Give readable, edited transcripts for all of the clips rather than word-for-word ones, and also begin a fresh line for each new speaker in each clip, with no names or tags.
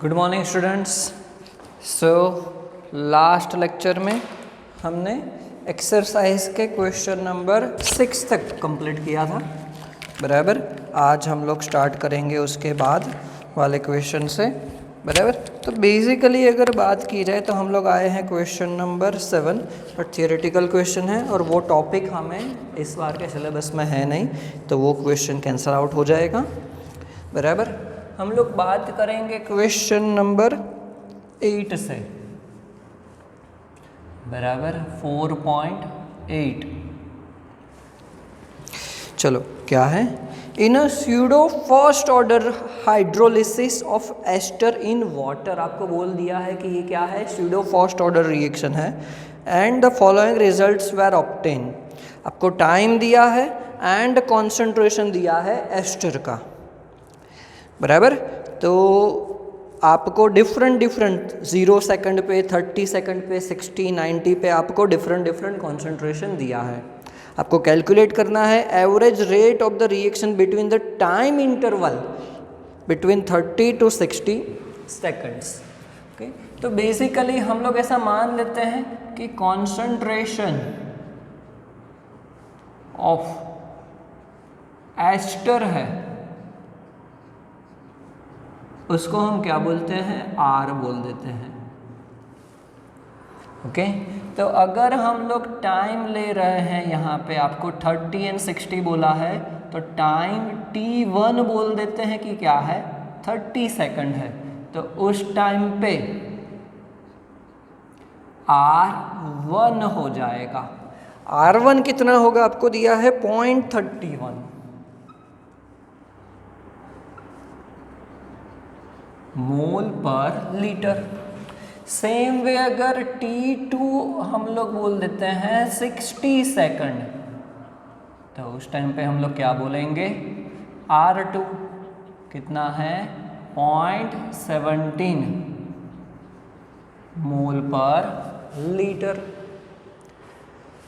Good morning students. So last lecture में हमने exercise के क्वेश्चन नंबर 6 तक कंप्लीट किया था, बराबर। आज हम लोग स्टार्ट करेंगे उसके बाद वाले क्वेश्चन से, बराबर। तो बेसिकली अगर बात की जाए तो हम लोग आए हैं question number 7, but theoretical question है और वो टॉपिक हमें इस बार के सिलेबस में है नहीं, तो वो क्वेश्चन कैंसिल आउट हो जाएगा, बराबर। हम लोग बात करेंगे क्वेश्चन नंबर 8 से, बराबर 4.8। चलो क्या है, in a pseudo first order hydrolysis of ester in water. आपको बोल दिया है कि ये क्या है, स्यूडो फर्स्ट ऑर्डर रिएक्शन है। And the following results were obtain. आपको टाइम दिया है एंड कॉन्सेंट्रेशन दिया है एस्टर का, बराबर। तो आपको डिफरेंट 0 सेकंड पे, 30 सेकंड पे, 60, 90 पे आपको डिफरेंट कॉन्सेंट्रेशन दिया है। आपको कैलकुलेट करना है average rate of the reaction between the time interval between 30 to 60 seconds. Okay, तो बेसिकली हम लोग ऐसा मान लेते हैं कि कॉन्सेंट्रेशन ऑफ एस्टर है, उसको हम क्या बोलते हैं, आर बोल देते हैं। ओके, तो अगर हम लोग टाइम ले रहे हैं, यहाँ पे आपको 30 and 60 बोला है, तो टाइम t1 बोल देते हैं कि क्या है, 30 सेकंड है। तो उस टाइम पे R1 हो जाएगा। R1 कितना होगा, आपको दिया है 0.31 मोल पर लीटर। सेम वे अगर T2 हम लोग बोल देते हैं 60 सेकंड, तो उस टाइम पे हम लोग क्या बोलेंगे, R2 कितना है, 0.17 मोल पर लीटर,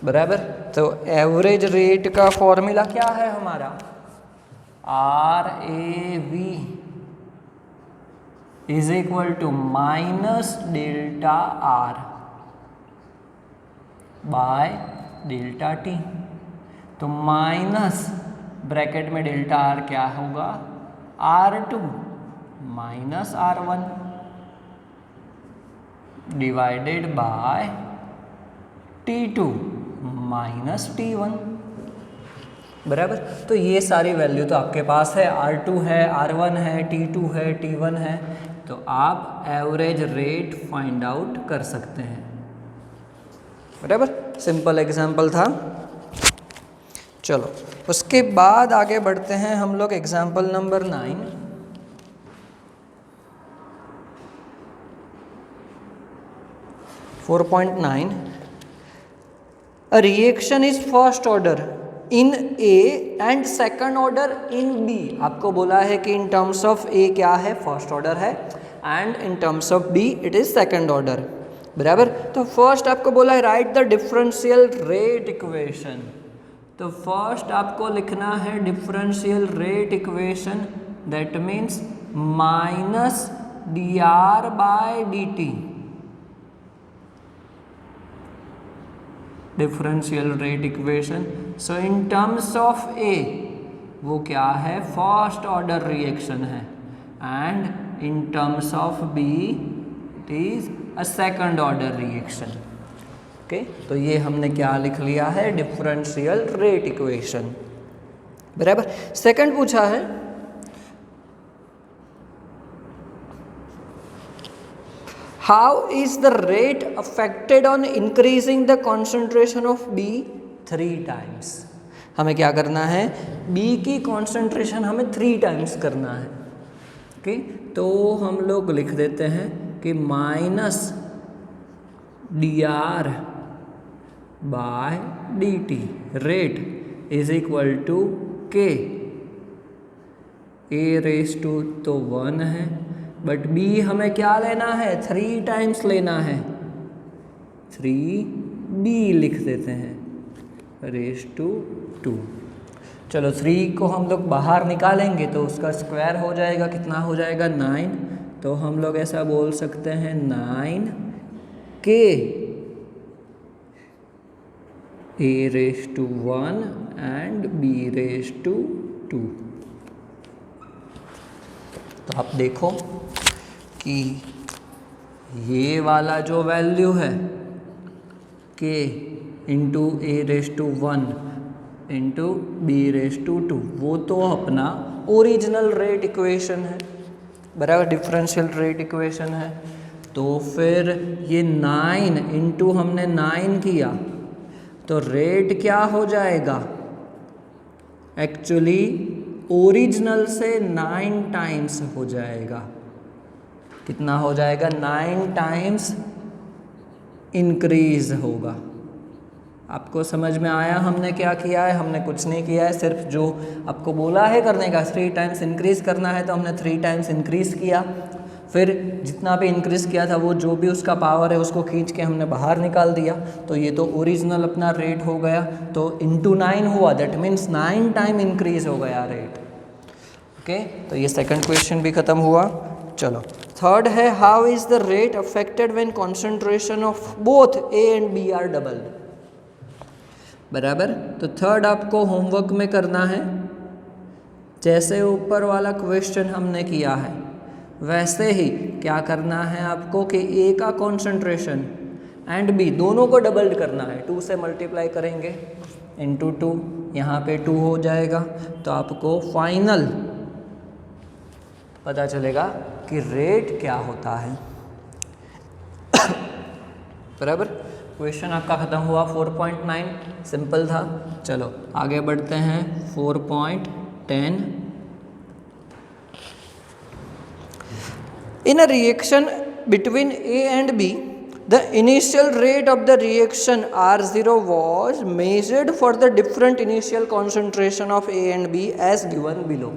बराबर। तो एवरेज रेट का फॉर्मूला क्या है हमारा, RAV is equal to minus delta R by delta T। तो माइनस ब्रैकेट में डेल्टा R क्या होगा, R2 minus R1 divided by T2 minus T1, बराबर। तो ये सारी वैल्यू तो आपके पास है, R2 है, R1 है, T2 है, T1 है। तो आप एवरेज रेट फाइंड आउट कर सकते हैं, बराबर। सिंपल एग्जाम्पल था। चलो उसके बाद आगे बढ़ते हैं हम लोग example number 9। A reaction is first order in A and second order in B। आपको बोला है कि in terms of A क्या है, फर्स्ट ऑर्डर है, and in terms of B it is second order, बराबर। तो फर्स्ट आपको बोला है write the differential rate equation. तो फर्स्ट आपको लिखना है differential rate equation, that means minus dr by dt, differential rate equation. So in terms of A वो क्या है, फर्स्ट ऑर्डर रिएक्शन है, and in terms of B it is a second order reaction. Okay, तो ये हमने क्या लिख लिया है, डिफरेंशियल रेट इक्वेशन, बराबर। सेकंड पूछा है, How is the rate affected on increasing the concentration of B 3 times? हमें क्या करना है, B की concentration हमें 3 times करना है। ओके, तो हम लोग लिख देते हैं कि minus dr by dt rate is equal to K, A raise to तो 1 है, बट B हमें क्या लेना है, 3 टाइम्स लेना है, 3B लिख देते हैं रेस टू 2। चलो 3 को हम लोग बाहर निकालेंगे तो उसका स्क्वायर हो जाएगा, कितना हो जाएगा, 9। तो हम लोग ऐसा बोल सकते हैं 9k a⁻1 एंड b⁻2। तो आप देखो कि ये वाला जो वैल्यू है k into a⁻1 into b⁻2 वो तो अपना ओरिजिनल रेट इक्वेशन है, बराबर, डिफरेंशियल रेट इक्वेशन है। तो फिर ये 9 इंटू हमने 9 किया तो रेट क्या हो जाएगा, एक्चुअली ओरिजिनल से 9 टाइम्स हो जाएगा। कितना हो जाएगा, 9 टाइम्स इंक्रीज होगा। आपको समझ में आया हमने क्या किया है? हमने कुछ नहीं किया है, सिर्फ जो आपको बोला है करने का 3 टाइम्स इंक्रीज करना है, तो हमने 3 टाइम्स इंक्रीज किया। फिर जितना भी इंक्रीज किया था वो जो भी उसका पावर है उसको खींच के हमने बाहर निकाल दिया, तो ये तो ओरिजिनल अपना रेट हो गया। तो इंटू 9 हुआ, दैट मीन्स 9 टाइम इंक्रीज हो गया रेट। ओके, तो ये सेकंड क्वेश्चन भी खत्म हुआ। चलो थर्ड है, how is the rate affected when concentration of both A and B are doubled. बराबर, तो थर्ड आपको होमवर्क में करना है, जैसे ऊपर वाला क्वेश्चन हमने किया है वैसे ही क्या करना है आपको कि ए का कॉन्सेंट्रेशन एंड बी दोनों को डबल्ड करना है। 2 से मल्टीप्लाई करेंगे इंटू 2, यहाँ पे 2 हो जाएगा, तो आपको फाइनल पता चलेगा कि रेट क्या होता है। बराबर, क्वेश्चन आपका ख़त्म हुआ। 4.9 सिंपल था। चलो आगे बढ़ते हैं 4.10। In a reaction between A and B, the initial rate of the reaction R0 was measured for the different initial concentration of A and B as given below।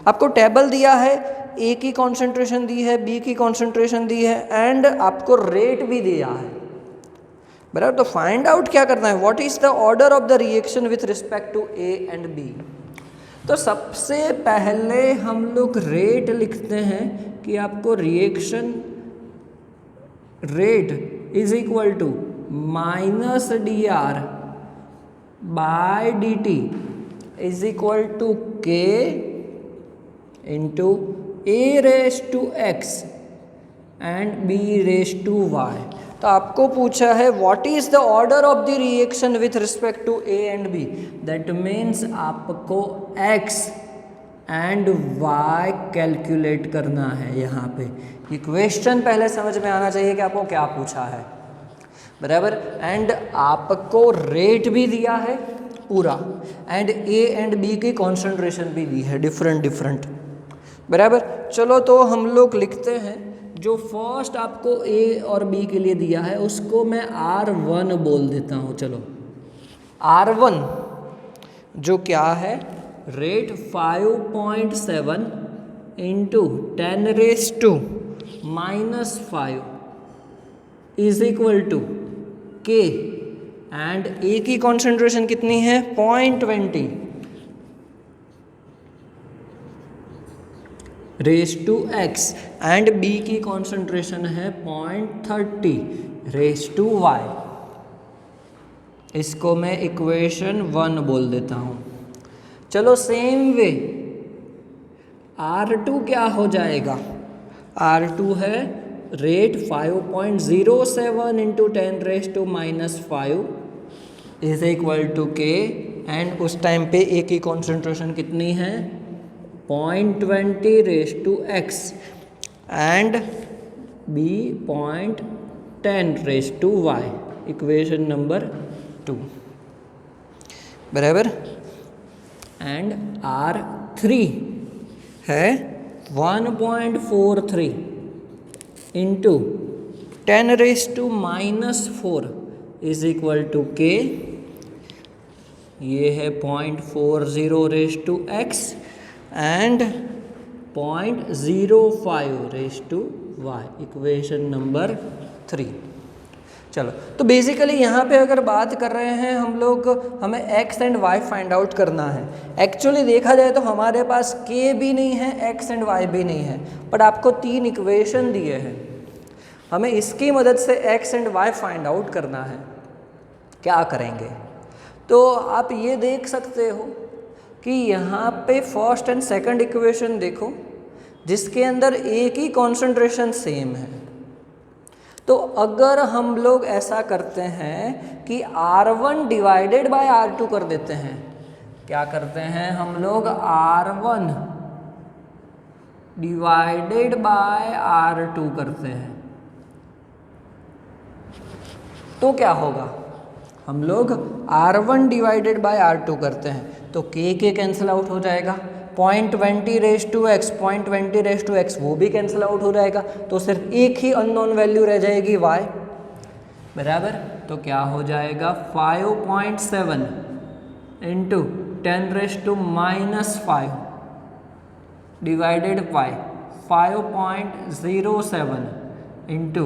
आपको टेबल दिया है, A की concentration दी है, B की concentration दी है and आपको rate भी दिया है। बराबर, तो फाइंड आउट क्या करना है, what is the order of the reaction with respect to A and B. तो सबसे पहले हम लोग रेट लिखते हैं कि आपको reaction rate is equal to minus dr by dt is equal to k into a⁻x and b⁻y। तो आपको पूछा है what is the order of the reaction with respect to A and B, that means आपको x and y calculate करना है। यहाँ पे ये क्वेश्चन पहले समझ में आना चाहिए कि आपको क्या पूछा है। बराबर, एंड आपको रेट भी दिया है पूरा एंड ए एंड बी की कॉन्सेंट्रेशन भी दी है डिफरेंट। बराबर, चलो तो हम लोग लिखते हैं, जो फर्स्ट आपको ए और बी के लिए दिया है उसको मैं R1 बोल देता हूँ। चलो R1 जो क्या है, rate 5.7 into 10⁻⁻5 is equal to K and A की कॉन्सेंट्रेशन कितनी है 0.20 raise to x and b की कॉन्सेंट्रेशन है 0.30 रेज टू y। इसको मैं इक्वेशन 1 बोल देता हूँ। चलो सेम वे R2 क्या हो जाएगा, R2 है rate 5.07 into 10⁻⁻5 is equal to K and उस टाइम पे ए की कॉन्सेंट्रेशन कितनी है 0.20 raise to x and b 0.10 raise to y, equation number 2। बराबर, एंड R3 है 1.43 इंटू 10⁻⁻4 इज इक्वल टू के, ये है 0.40 raise to x and 0.05 raise to y, equation number 3। चलो, तो बेसिकली यहाँ पे अगर बात कर रहे हैं हम लोग, हमें x and y find out करना है। एक्चुअली देखा जाए तो हमारे पास k भी नहीं है, x एंड y भी नहीं है, बट आपको 3 इक्वेशन दिए हैं, हमें इसकी मदद से x and y find out करना है। क्या करेंगे? तो आप ये देख सकते हो कि यहाँ पे फर्स्ट एंड सेकंड इक्वेशन देखो, जिसके अंदर एक ही कॉन्सेंट्रेशन सेम है। तो अगर हम लोग ऐसा करते हैं कि R1 डिवाइडेड बाय R2 कर देते हैं, क्या करते हैं हम लोग, R1 डिवाइडेड बाय R2 करते हैं, तो क्या होगा, हम लोग R1 डिवाइडेड बाय R2 करते हैं तो k कैंसिल आउट हो जाएगा, 0.20 रेज टू x वो भी कैंसिल आउट हो जाएगा, तो सिर्फ एक ही अननोन वैल्यू रह जाएगी y, बराबर। तो क्या हो जाएगा, 5.7 इंटू 10⁻⁵ डिवाइडेड बाय 5.07 इंटू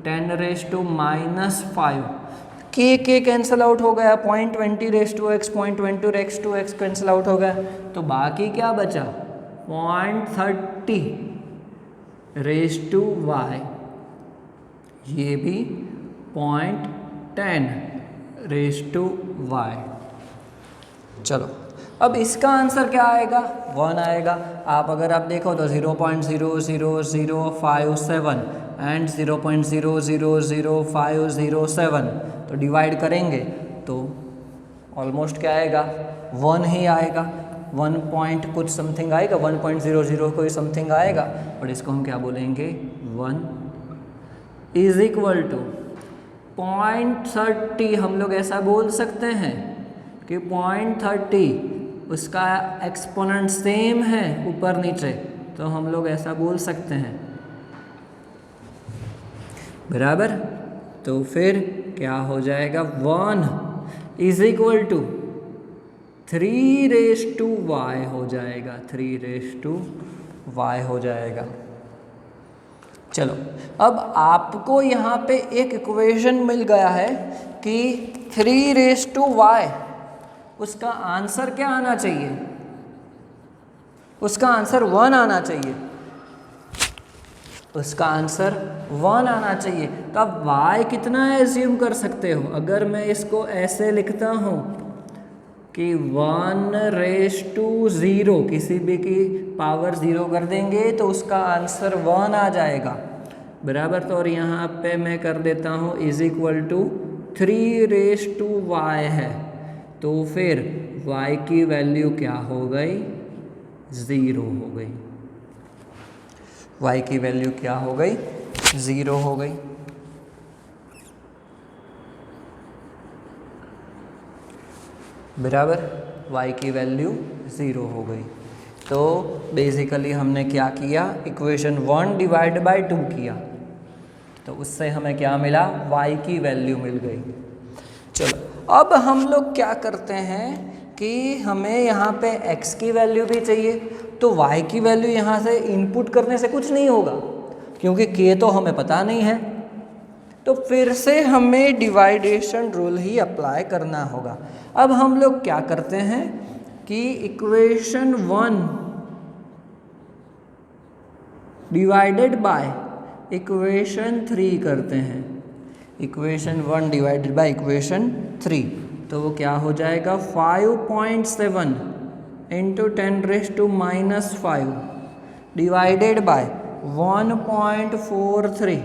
10⁻⁵। के कैंसिल आउट हो गया, 0.20 raise to x, 0.20 raise to x cancel out हो गया, तो बाकी क्या बचा, 0.30 रेज टू y, ये भी 0.10 रेज टू y। चलो, अब इसका आंसर क्या आएगा, 1 आएगा। आप अगर आप देखो तो 0.00057 एंड 0.00057 तो डिवाइड करेंगे तो ऑलमोस्ट क्या आएगा, 1 ही आएगा, 1 पॉइंट कुछ समथिंग आएगा, 1.00 कोई समथिंग आएगा, और इसको हम क्या बोलेंगे, 1 इज इक्वल टू 0.30। हम लोग ऐसा बोल सकते हैं कि 0.30 उसका एक्सपोनेंट सेम है ऊपर नीचे, तो हम लोग ऐसा बोल सकते हैं, बराबर। तो फिर क्या हो जाएगा, 1 is equal to 3 raise to y हो जाएगा, 3 रेज टू y हो जाएगा। चलो, अब आपको यहाँ पे एक इक्वेशन मिल गया है कि 3 रेज टू y, उसका आंसर क्या आना चाहिए, उसका आंसर 1 आना चाहिए, उसका आंसर 1 आना चाहिए। तो अब y कितना एज्यूम कर सकते हो, अगर मैं इसको ऐसे लिखता हूँ कि 1 रेज टू 0, किसी भी की पावर 0 कर देंगे तो उसका आंसर 1 आ जाएगा, बराबर। तो और यहाँ पे मैं कर देता हूँ is equal to 3 raise to y है, तो फिर y की वैल्यू क्या हो गई, 0 हो गई, y की वैल्यू क्या हो गई, 0 हो गई। बराबर, y की वैल्यू 0 हो गई। तो बेसिकली हमने क्या किया, इक्वेशन 1 डिवाइड बाय 2 किया, तो उससे हमें क्या मिला, y की वैल्यू मिल गई। चलो, अब हम लोग क्या करते हैं कि हमें यहाँ पे x की वैल्यू भी चाहिए, तो y की वैल्यू यहाँ से इनपुट करने से कुछ नहीं होगा, क्योंकि k तो हमें पता नहीं है, तो फिर से हमें डिवाइडेशन रूल ही अप्लाई करना होगा। अब हम लोग क्या करते हैं कि इक्वेशन 1 डिवाइडेड बाय इक्वेशन 3 करते हैं, इक्वेशन 1 डिवाइडेड बाय इक्वेशन 3, तो वो क्या हो जाएगा, 5.7 into 10⁻⁻5 divided by 1.43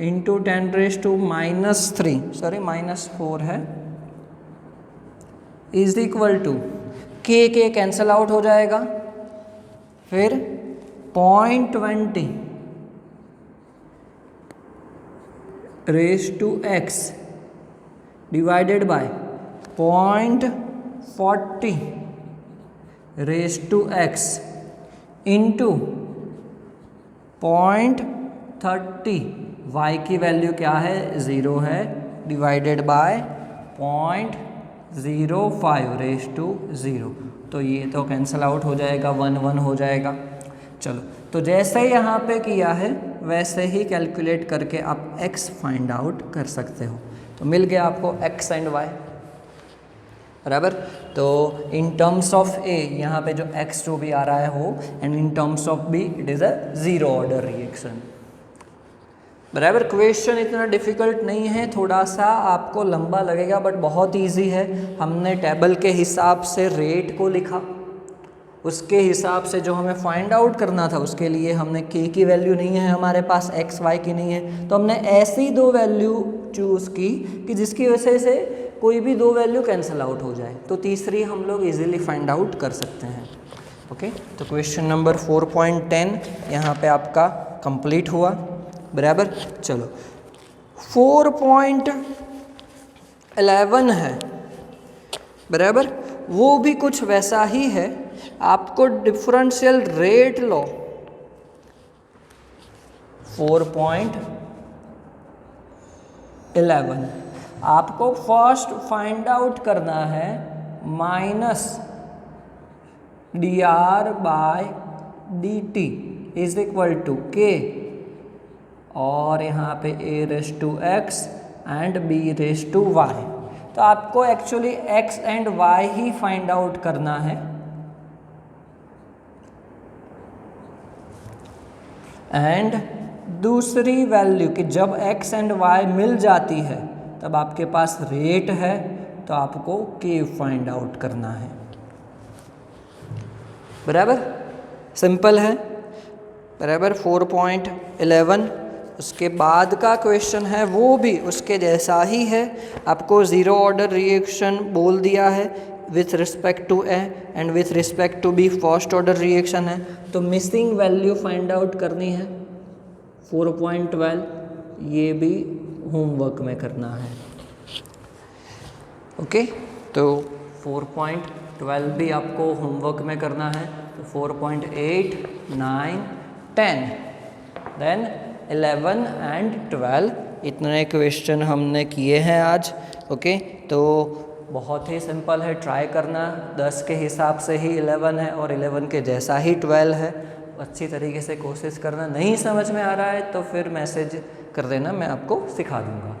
into 10⁻⁻3, sorry -4 है, is equal to K cancel out हो जाएगा, फिर 0.20 raise to x divided by 0.40 raise to x into 0.30, y की वैल्यू क्या है, 0 है, डिवाइडेड बाय 0.05 रेज टू 0, तो ये तो कैंसिल आउट हो जाएगा, 1 1 हो जाएगा। चलो, तो जैसे यहाँ पे किया है वैसे ही कैलकुलेट करके आप x फाइंड आउट कर सकते हो। तो मिल गया आपको x एंड y, बराबर। तो इन टर्म्स ऑफ a यहाँ पे जो x जो भी आ रहा है हो, and in terms of b it is a zero order reaction, बराबर। क्वेश्चन इतना डिफ़िकल्ट नहीं है, थोड़ा सा आपको लंबा लगेगा बट बहुत इजी है। हमने टेबल के हिसाब से रेट को लिखा, उसके हिसाब से जो हमें फाइंड आउट करना था उसके लिए हमने k की वैल्यू नहीं है हमारे पास, x y की नहीं है, तो हमने ऐसी दो वैल्यू चूज़ की कि जिसकी वजह से कोई भी दो वैल्यू कैंसिल आउट हो जाए, तो तीसरी हम लोग इजीली फाइंड आउट कर सकते हैं। ओके, तो क्वेश्चन नंबर 4.10 यहाँ पे आपका कंप्लीट हुआ, बराबर। चलो 4.11 है, बराबर, वो भी कुछ वैसा ही है। आपको डिफरेंशियल रेट लो 4.11, आपको फर्स्ट फाइंड आउट करना है minus dr/dt is equal to k, और यहाँ पे a⁻x एंड b⁻y। तो आपको एक्चुअली x एंड y ही फाइंड आउट करना है, एंड दूसरी वैल्यू कि जब x एंड y मिल जाती है तब आपके पास रेट है, तो आपको k फाइंड आउट करना है, बराबर। सिंपल है, बराबर। 4.11 उसके बाद का क्वेश्चन है, वो भी उसके जैसा ही है। आपको ज़ीरो ऑर्डर रिएक्शन बोल दिया है with respect to A and with respect to B first order reaction है, तो मिसिंग वैल्यू फाइंड आउट करनी है 4.12, ये भी होमवर्क में करना है। ओके, तो 4.12 भी आपको होमवर्क में करना है, तो 4.8, 9, 10, देन 11 एंड 12, इतने क्वेश्चन हमने किए हैं आज। ओके, तो बहुत ही सिंपल है, ट्राई करना। 10 के हिसाब से ही 11 है और 11 के जैसा ही 12 है, अच्छी तरीके से कोशिश करना। नहीं समझ में आ रहा है तो फिर मैसेज कर देना, मैं आपको सिखा दूँगा।